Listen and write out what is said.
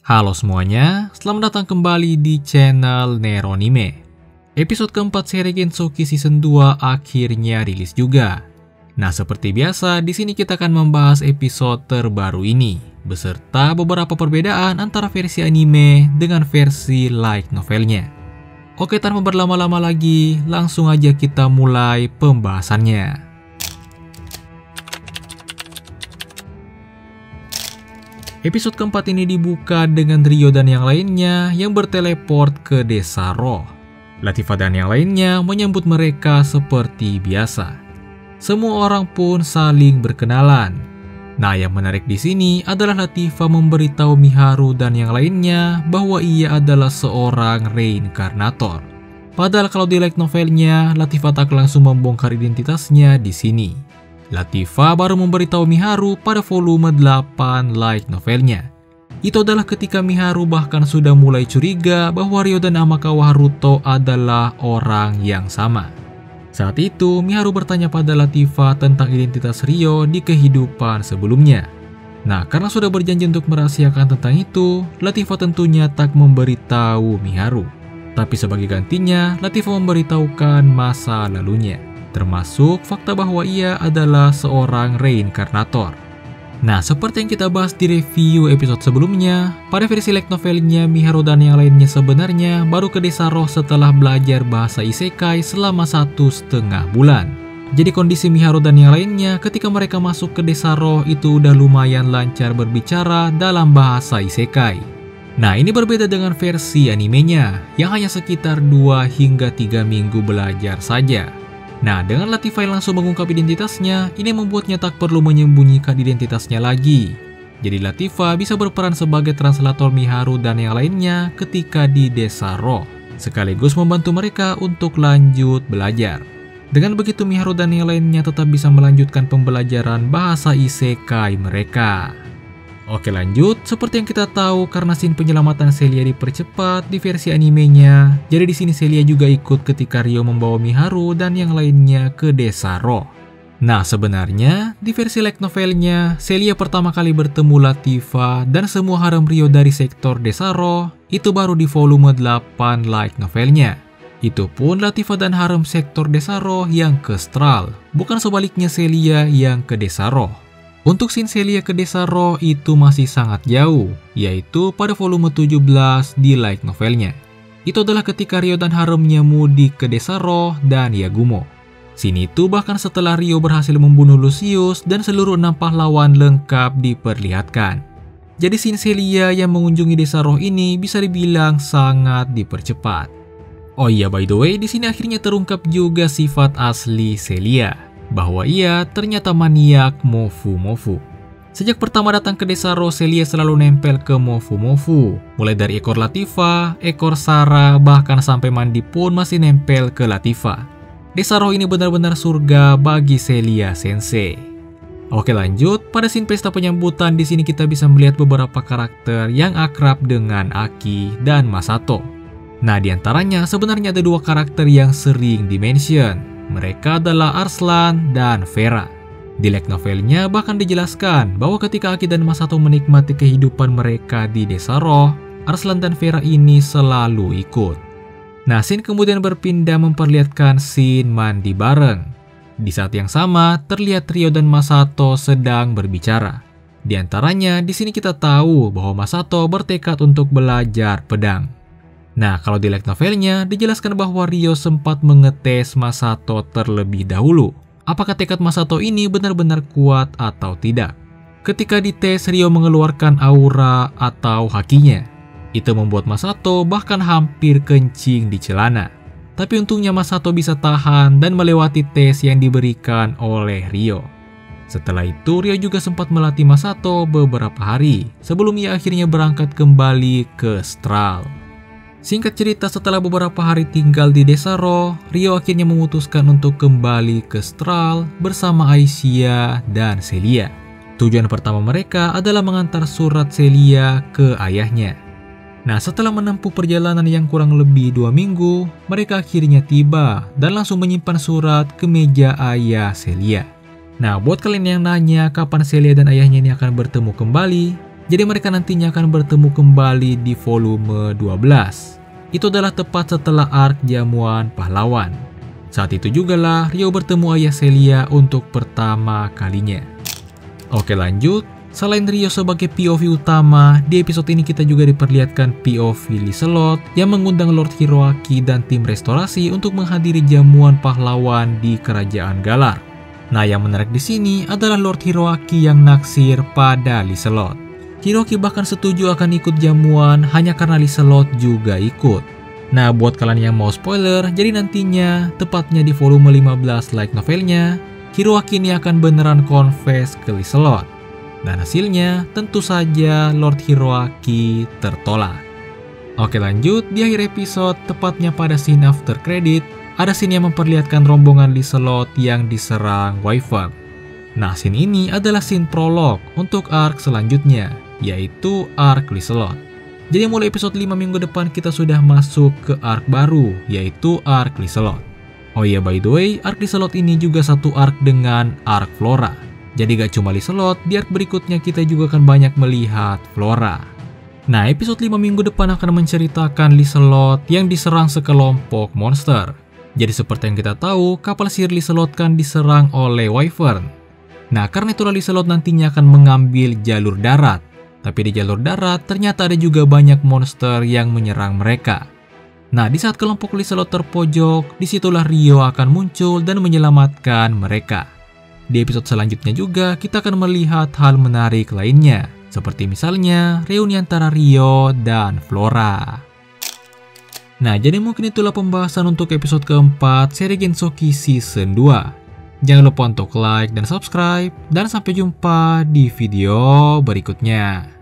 Halo semuanya, selamat datang kembali di channel Neronime. Episode keempat seri Gensoki Season 2 akhirnya rilis juga. Nah, seperti biasa, di sini kita akan membahas episode terbaru ini, beserta beberapa perbedaan antara versi anime dengan versi light novelnya. Oke, tanpa berlama-lama lagi, langsung aja kita mulai pembahasannya. Episode keempat ini dibuka dengan Ryo dan yang lainnya yang berteleport ke desa Roh. Latifah dan yang lainnya menyambut mereka seperti biasa. Semua orang pun saling berkenalan. Nah, yang menarik di sini adalah Latifah memberitahu Miharu dan yang lainnya bahwa ia adalah seorang reinkarnator. Padahal kalau di light novelnya, Latifah tak langsung membongkar identitasnya di sini. Latifah baru memberitahu Miharu pada volume 8 light novelnya. Itu adalah ketika Miharu bahkan sudah mulai curiga bahwa Ryo dan Amakawa Haruto adalah orang yang sama. Saat itu, Miharu bertanya pada Latifah tentang identitas Ryo di kehidupan sebelumnya. Nah, karena sudah berjanji untuk merahasiakan tentang itu, Latifah tentunya tak memberitahu Miharu. Tapi sebagai gantinya, Latifah memberitahukan masa lalunya, termasuk fakta bahwa ia adalah seorang reinkarnator. Nah, seperti yang kita bahas di review episode sebelumnya, pada versi light novelnya Miharu dan yang lainnya sebenarnya baru ke desa Roh setelah belajar bahasa isekai selama 1,5 bulan. Jadi kondisi Miharu dan yang lainnya ketika mereka masuk ke desa Roh itu udah lumayan lancar berbicara dalam bahasa isekai. Nah, ini berbeda dengan versi animenya yang hanya sekitar 2 hingga 3 minggu belajar saja. Nah, dengan Latifah yang langsung mengungkap identitasnya, ini membuatnya tak perlu menyembunyikan identitasnya lagi. Jadi Latifah bisa berperan sebagai translator Miharu dan yang lainnya ketika di desa Roh, sekaligus membantu mereka untuk lanjut belajar. Dengan begitu Miharu dan yang lainnya tetap bisa melanjutkan pembelajaran bahasa isekai mereka. Oke, lanjut. Seperti yang kita tahu, karena scene penyelamatan Celia dipercepat di versi animenya, jadi di sini Celia juga ikut ketika Ryo membawa Miharu dan yang lainnya ke desa Roh. Nah, sebenarnya di versi light novelnya, Celia pertama kali bertemu Latifah dan semua harem Ryo dari sektor desa Roh itu baru di volume 8 light novelnya. Itu pun Latifah dan harem sektor desa Roh yang ke Stral, bukan sebaliknya Celia yang ke desa Roh. Untuk scene Celia ke desa Roh itu masih sangat jauh, yaitu pada volume 17 di light novelnya. Itu adalah ketika Ryo dan haremnya mudik ke desa Roh dan Yagumo. Scene itu bahkan setelah Ryo berhasil membunuh Lucius dan seluruh 6 pahlawan lengkap diperlihatkan. Jadi scene Celia yang mengunjungi desa Roh ini bisa dibilang sangat dipercepat. Oh iya, by the way, di sini akhirnya terungkap juga sifat asli Celia, bahwa ia ternyata maniak mofu-mofu. Sejak pertama datang ke desa Roh, Celia selalu nempel ke mofu-mofu. Mulai dari ekor Latifah, ekor Sarah, bahkan sampai mandi pun masih nempel ke Latifah. Desa Roh ini benar-benar surga bagi Celia Sensei. Oke, lanjut. Pada scene pesta penyambutan di sini kita bisa melihat beberapa karakter yang akrab dengan Aki dan Masato. Nah, diantaranya sebenarnya ada 2 karakter yang sering di-mention. Mereka adalah Arslan dan Vera. Di light novelnya bahkan dijelaskan bahwa ketika Aki dan Masato menikmati kehidupan mereka di desa Roh, Arslan dan Vera ini selalu ikut. Nah, scene kemudian berpindah memperlihatkan scene mandi bareng. Di saat yang sama, terlihat Ryo dan Masato sedang berbicara. Di antaranya, di sini kita tahu bahwa Masato bertekad untuk belajar pedang. Nah, kalau di light novelnya dijelaskan bahwa Ryo sempat mengetes Masato terlebih dahulu. Apakah tekad Masato ini benar-benar kuat atau tidak? Ketika dites, Ryo mengeluarkan aura atau hakinya. Itu membuat Masato bahkan hampir kencing di celana. Tapi untungnya Masato bisa tahan dan melewati tes yang diberikan oleh Ryo. Setelah itu, Ryo juga sempat melatih Masato beberapa hari sebelum ia akhirnya berangkat kembali ke Stral. Singkat cerita, setelah beberapa hari tinggal di desa Roh, Ryo akhirnya memutuskan untuk kembali ke Stral bersama Aicia dan Celia. Tujuan pertama mereka adalah mengantar surat Celia ke ayahnya. Nah, setelah menempuh perjalanan yang kurang lebih 2 minggu, mereka akhirnya tiba dan langsung menyimpan surat ke meja ayah Celia. Nah, buat kalian yang nanya kapan Celia dan ayahnya ini akan bertemu kembali, Jadi mereka nantinya akan bertemu kembali di volume 12. Itu adalah tepat setelah arc Jamuan Pahlawan. Saat itu jugalah Ryo bertemu ayah Celia untuk pertama kalinya. Oke lanjut, selain Ryo sebagai POV utama, di episode ini kita juga diperlihatkan POV Liselot yang mengundang Lord Hiroaki dan tim restorasi untuk menghadiri Jamuan Pahlawan di Kerajaan Galar. Nah, yang menarik di sini adalah Lord Hiroaki yang naksir pada Liselot. Hiroaki bahkan setuju akan ikut jamuan hanya karena Liselot juga ikut. Nah, buat kalian yang mau spoiler, jadi nantinya, tepatnya di volume 15 light novelnya, Hiroaki ini akan beneran confess ke Liselot. Dan hasilnya, tentu saja Lord Hiroaki tertolak. Oke lanjut, di akhir episode, tepatnya pada scene after credit, ada scene yang memperlihatkan rombongan Liselot yang diserang Wyvern. Nah, scene ini adalah scene prolog untuk arc selanjutnya, yaitu arc Liselot. Jadi mulai episode 5 minggu depan kita sudah masuk ke arc baru, yaitu arc Liselot. Oh iya, by the way, arc Liselot ini juga satu arc dengan arc Flora. Jadi gak cuma Liselot, di arc berikutnya kita juga akan banyak melihat Flora. Nah, episode 5 minggu depan akan menceritakan Liselot yang diserang sekelompok monster. Jadi seperti yang kita tahu, kapal sihir Liselot kan diserang oleh Wyvern. Nah, karena itulah Liselot nantinya akan mengambil jalur darat. Tapi di jalur darat ternyata ada juga banyak monster yang menyerang mereka. Nah, di saat kelompok Liselot terpojok, disitulah Ryo akan muncul dan menyelamatkan mereka. Di episode selanjutnya juga kita akan melihat hal menarik lainnya, seperti misalnya reuni antara Ryo dan Flora. Nah, jadi mungkin itulah pembahasan untuk episode keempat seri Gensoki Season 2. Jangan lupa untuk like dan subscribe, dan sampai jumpa di video berikutnya.